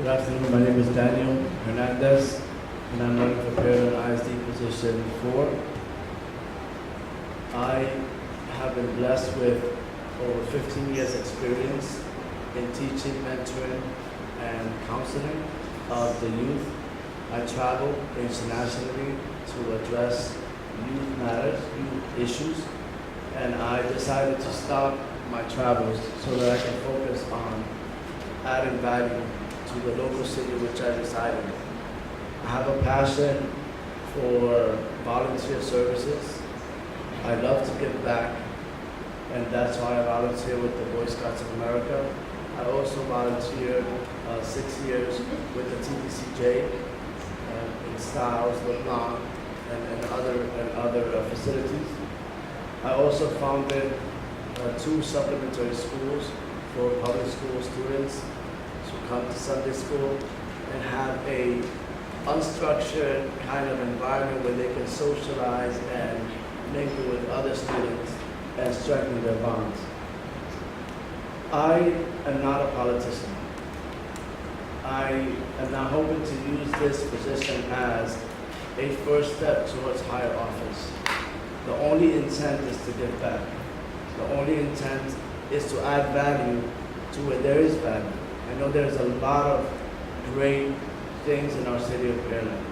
Good afternoon. My name is Daniel Hernandez, and I'm running for Pearland ISD position 4. I have been blessed with over 15 years experience in teaching, mentoring, and counseling of the youth. I travel internationally to address youth matters, youth issues, and I decided to stop my travels so that I can focus on adding value to the local city which I reside in. I have a passion for volunteer services. I love to give back, and that's why I volunteer with the Boy Scouts of America. I also volunteered 6 years with the TDCJ in Styles, Lebanon, and other facilities. I also founded 2 supplementary schools for public school students to come to Sunday school and have a unstructured kind of environment where they can socialize and mingle with other students and strengthen their bonds. I am not a politician. I am not hoping to use this position as a first step towards higher office. The only intent is to give back. The only intent is to add value to where there is value. I know there's a lot of great things in our city of Pearland.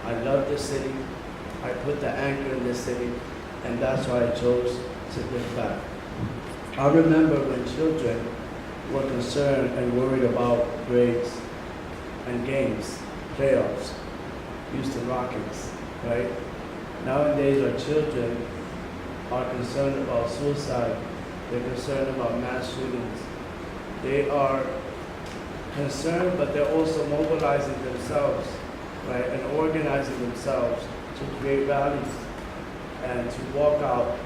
I love this city. I put the anchor in this city, and that's why I chose to give back. I remember when children were concerned and worried about grades and games, playoffs, Houston Rockets, right? Nowadays, our children are concerned about suicide. They're concerned about mass shootings. They are concerned, but they're also mobilizing themselves, right, and organizing themselves to create rallies and to walk out.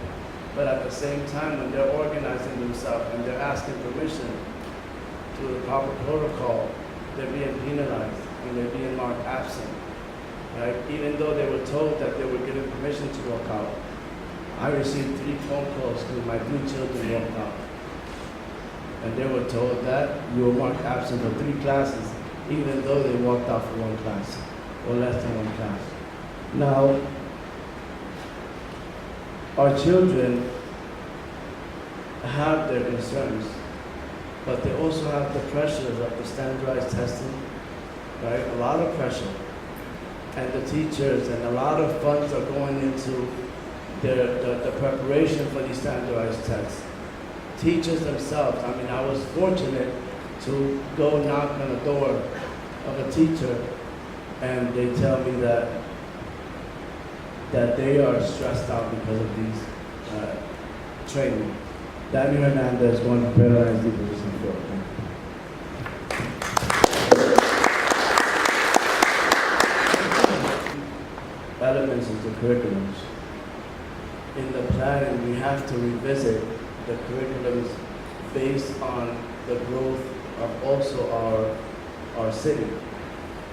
But at the same time, when they're organizing themselves and they're asking permission through the proper protocol, they're being penalized and they're being marked absent, right? Even though they were told that they were given permission to walk out. I received 3 phone calls because my 3 children walked out. And they were told that you were marked absent for 3 classes, even though they walked out for 1 class, or less than 1 class. Now, our children have their concerns, but they also have the pressures of the standardized testing, right? A lot of pressure. And the teachers and a lot of funds are going into the preparation for these standardized tests. Teachers themselves, I mean, I was fortunate to go knock on the door of a teacher, and they tell me that they are stressed out because of these training. Daniel Hernandez, going to Pearland ISD position 4. Elements of the curriculums. In the planning, we have to revisit the curriculums based on the growth of also our city.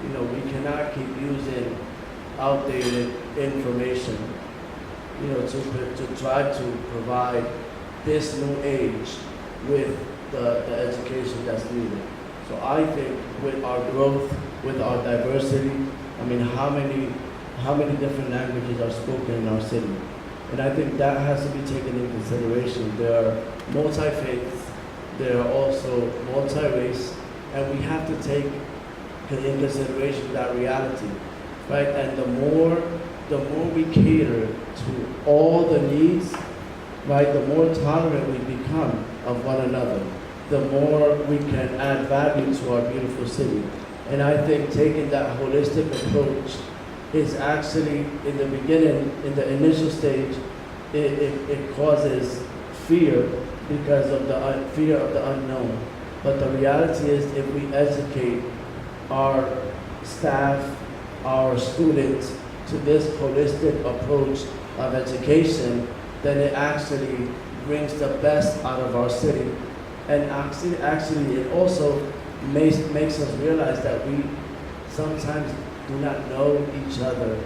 You know, we cannot keep using outdated information, you know, to try to provide this new age with the education that's needed. So I think with our growth, with our diversity, I mean, how many different languages are spoken in our city? And I think that has to be taken into consideration. There are multi-faiths, there are also multi-race, and we have to take in consideration that reality, right? And the more we cater to all the needs, right, the more tolerant we become of one another, the more we can add value to our beautiful city. And I think taking that holistic approach is actually, in the beginning, in the initial stage, it causes fear because of the fear of the unknown. But the reality is, if we educate our staff, our students to this holistic approach of education, then it actually brings the best out of our city. And actually it also makes us realize that we sometimes do not know each other,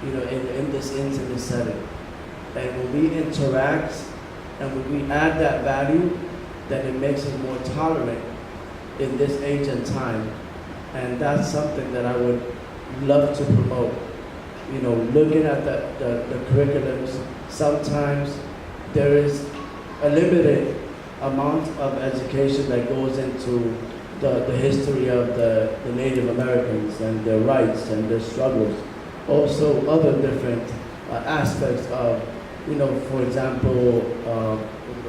you know, in this intimate setting. And when we interact and when we add that value, then it makes us more tolerant in this age and time. And that's something that I would love to promote. You know, looking at the curriculums, sometimes there is a limited amount of education that goes into the history of the Native Americans and their rights and their struggles. Also other different aspects of, you know, for example,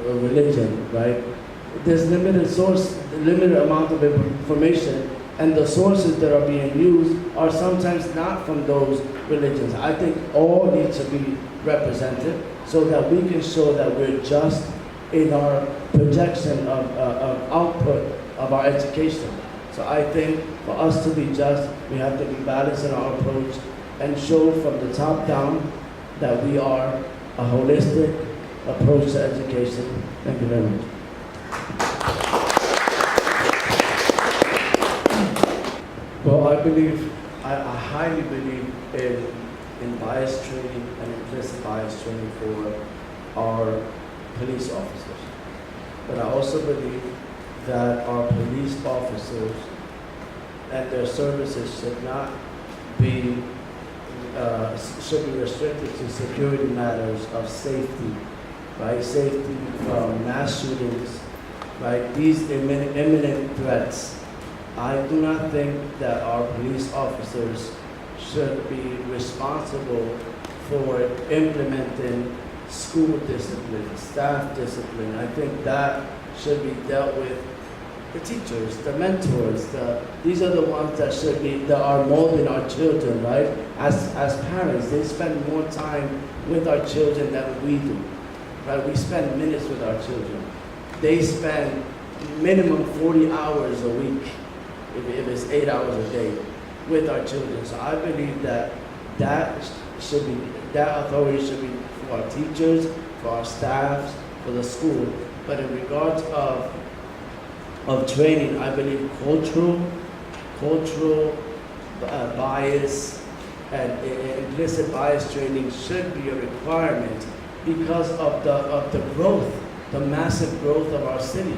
religion, right? There's limited amount of information, and the sources that are being used are sometimes not from those religions. I think all need to be represented so that we can show that we're just in our projection of output of our education. So I think for us to be just, we have to be balanced in our approach and show from the top down that we are a holistic approach to education. Thank you very much. Well, I highly believe in bias training and implicit bias training for our police officers. But I also believe that our police officers and their services should not be should be restricted to security matters of safety, right? Safety from mass shootings, right? These imminent threats. I do not think that our police officers should be responsible for implementing school discipline, staff discipline. I think that should be dealt with the teachers, the mentors. These are the ones that are molding our children, right? As parents, they spend more time with our children than we do, right? We spend minutes with our children. They spend minimum 40 hours a week, if it's 8 hours a day, with our children. So I believe that that authority should be for our teachers, for our staffs, for the school. But in regards of training, I believe cultural bias and implicit bias training should be a requirement because of the growth, the massive growth of our city.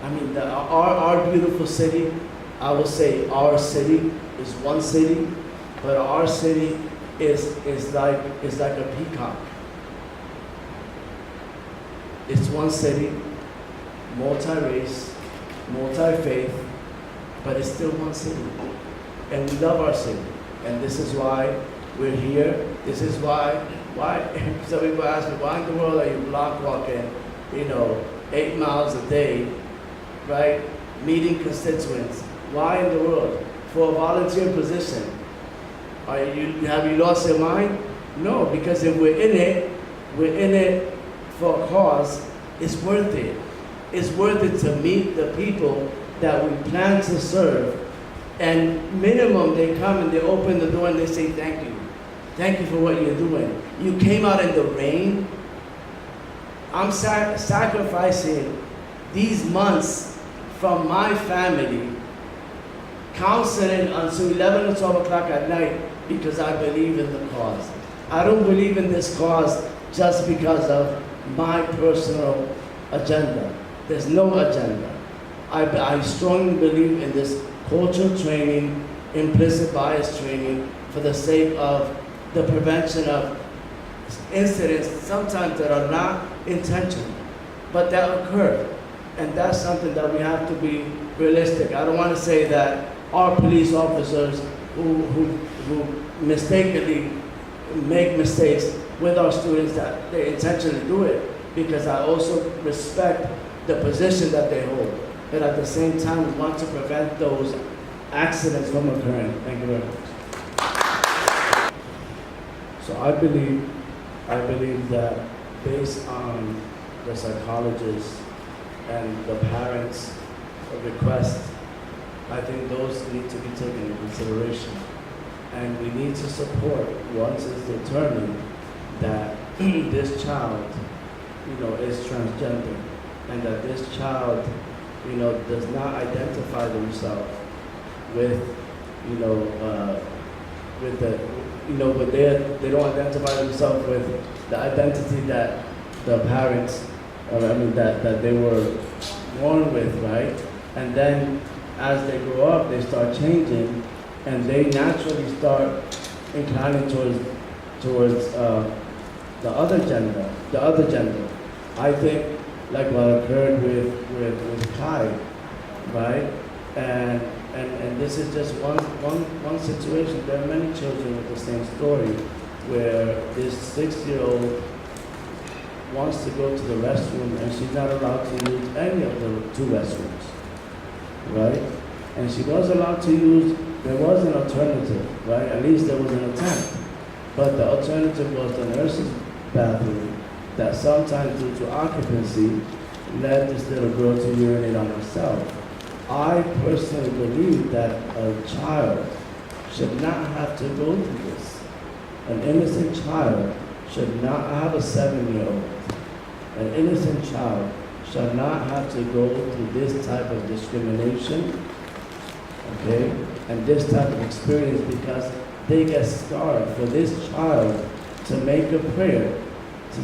I mean, our beautiful city, I will say our city is one city, but our city is like a peacock. It's one city, multi-race, multi-faith, but it's still one city. And we love our city. And this is why we're here. This is why some people ask me, why in the world are you block walking, 8 miles a day, right? Meeting constituents. Why in the world? For a volunteer position. Have you lost your mind? No, because if we're in it for a cause, it's worth it. It's worth it to meet the people that we plan to serve. And minimum, they come and they open the door and they say, thank you. Thank you for what you're doing. You came out in the rain. I'm sacrificing these months from my family, counseling until 11 or 12 o'clock at night because I believe in the cause. I don't believe in this cause just because of my personal agenda. There's no agenda. I strongly believe in this cultural training, implicit bias training for the sake of the prevention of incidents sometimes that are not intentional, but that occur. And that's something that we have to be realistic. I don't want to say that our police officers who mistakenly make mistakes with our students that they intentionally do it, because I also respect the position that they hold. But at the same time, we want to prevent those accidents from occurring. Thank you very much. So I believe that based on the psychologists and the parents' requests, I think those need to be taken into consideration. And we need to support once it's determined that this child, is transgender, and that this child, does not identify themselves with, they don't identify themselves with the identity that the parents, that they were born with, right? And then as they grow up, they start changing, and they naturally start inclining towards the other gender. I think like what occurred with Kai, right? And this is just one situation. There are many children with the same story, where this 6-year-old wants to go to the restroom and she's not allowed to use any of the 2 restrooms, right? And she was allowed to use, there was an alternative, right? At least there was an attempt. But the alternative was the nurse's bathroom that sometimes due to occupancy led this little girl to urinate on herself. I personally believe that a child should not have to go through this. An innocent child should not have a 7-year-old. An innocent child should not have to go through this type of discrimination, okay, and this type of experience, because they get scarred. For this child to make a prayer, to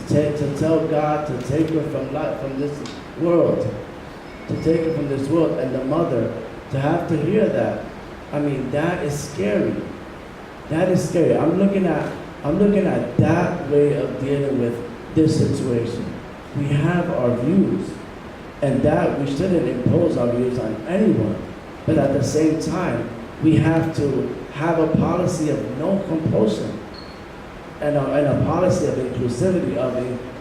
tell God to take her from this world, to take her from this world, and the mother to have to hear that, I mean, that is scary. That is scary. I'm looking at that way of dealing with this situation. We have our views, and that we shouldn't impose our views on anyone. But at the same time, we have to have a policy of no compulsion and a policy of inclusivity,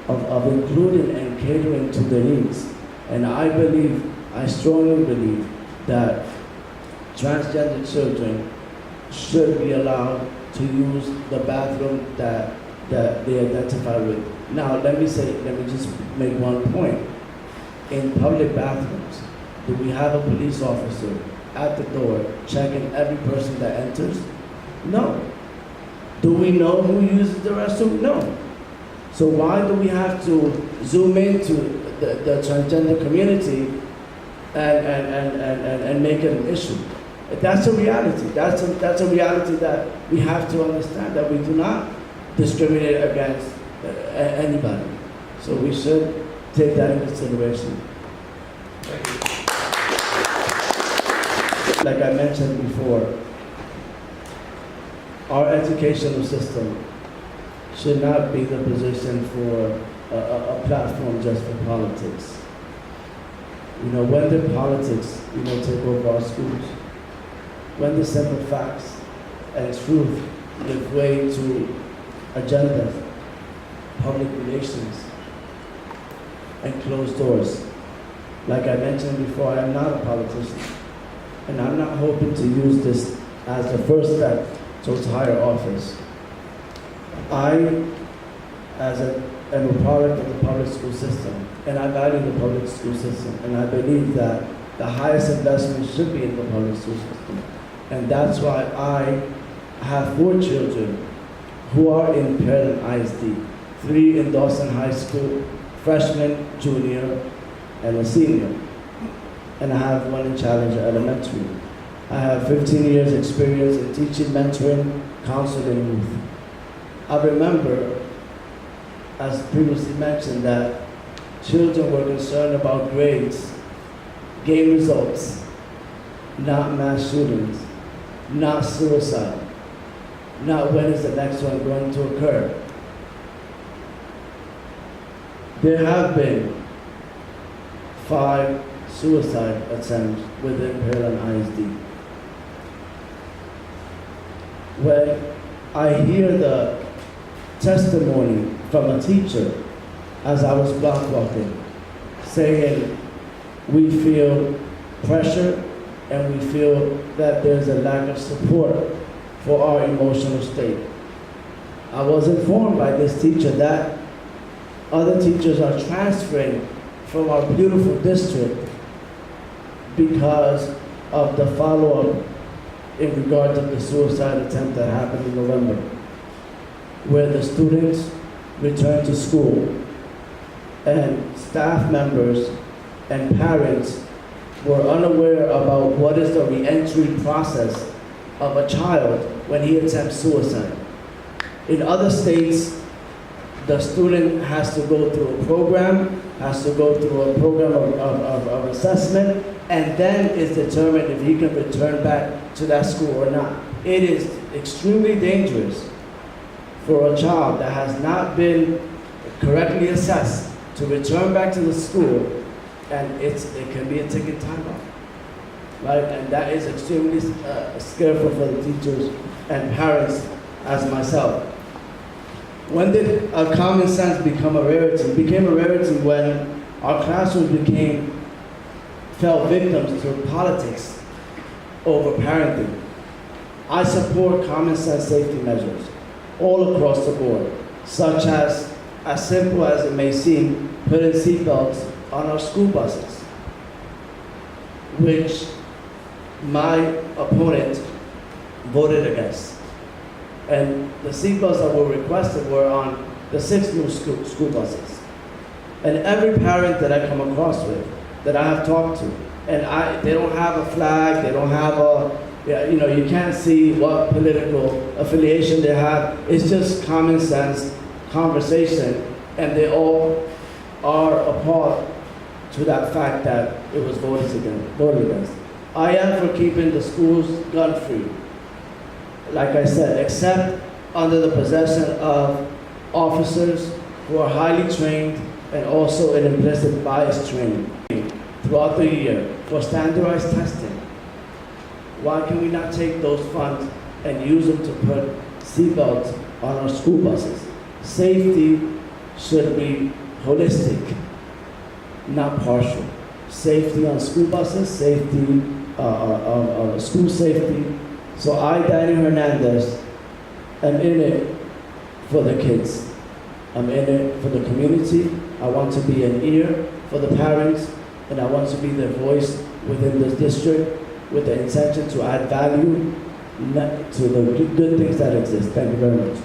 of including and catering to the needs. And I strongly believe that transgender children should be allowed to use the bathroom that they identify with. Now, let me just make one point. In public bathrooms, do we have a police officer at the door checking every person that enters? No. Do we know who uses the restroom? No. So why do we have to zoom into the transgender community and make it an issue? That's a reality. That's a reality that we have to understand, that we do not discriminate against anybody. So we should take that into consideration. Like I mentioned before, our educational system should not be the position for a platform just for politics. You know, when did politics, take over our schools? When the simple facts and truth give way to agendas, public relations, and closed doors. Like I mentioned before, I am not a politician, and I'm not hoping to use this as the first step towards higher office. I, am a product of the public school system, and I value the public school system, and I believe that the highest investment should be in the public school system. And that's why I have 4 children who are in Pearland ISD, 3 in Dawson High School, freshman, junior, and a senior. And I have 1 in Challenger Elementary. I have 15 years experience in teaching, mentoring, counseling youth. I remember, as previously mentioned, that children were concerned about grades, game results, not mass shootings, not suicide, not when is the next one going to occur. There have been 5 suicide attempts within Pearland ISD. When I hear the testimony from a teacher as I was block walking, saying we feel pressure and we feel that there's a lack of support for our emotional state. I was informed by this teacher that other teachers are transferring from our beautiful district because of the follow-up in regards of the suicide attempt that happened in November, where the students returned to school and staff members and parents were unaware about what is the re-entry process of a child when he attempts suicide. In other states, the student has to go through a program has to go through a program of assessment, and then is determined if he can return back to that school or not. It is extremely dangerous for a child that has not been correctly assessed to return back to the school, and it can be a ticket time bomb, right? And that is extremely scary for the teachers and parents as myself. When did common sense become a rarity? It became a rarity when our classrooms fell victims to politics over parenting. I support common sense safety measures all across the board, such as simple as it may seem, putting seatbelts on our school buses, which my opponent voted against. And the seatbelts that were requested were on the 6 new school buses. And every parent that I come across with, that I have talked to, and they don't have a flag, they don't have you can't see what political affiliation they have. It's just common sense conversation, and they all are appalled to that fact that it was voted against. I am for keeping the schools gun-free, like I said, except under the possession of officers who are highly trained and also an implicit bias training throughout the year for standardized testing. Why can we not take those funds and use them to put seatbelts on our school buses? Safety should be holistic, not partial. Safety on school buses, safety, school safety. So I, Daniel Hernandez, am in it for the kids. I'm in it for the community. I want to be an ear for the parents, and I want to be their voice within this district with the intention to add value to the good things that exist. Thank you very much.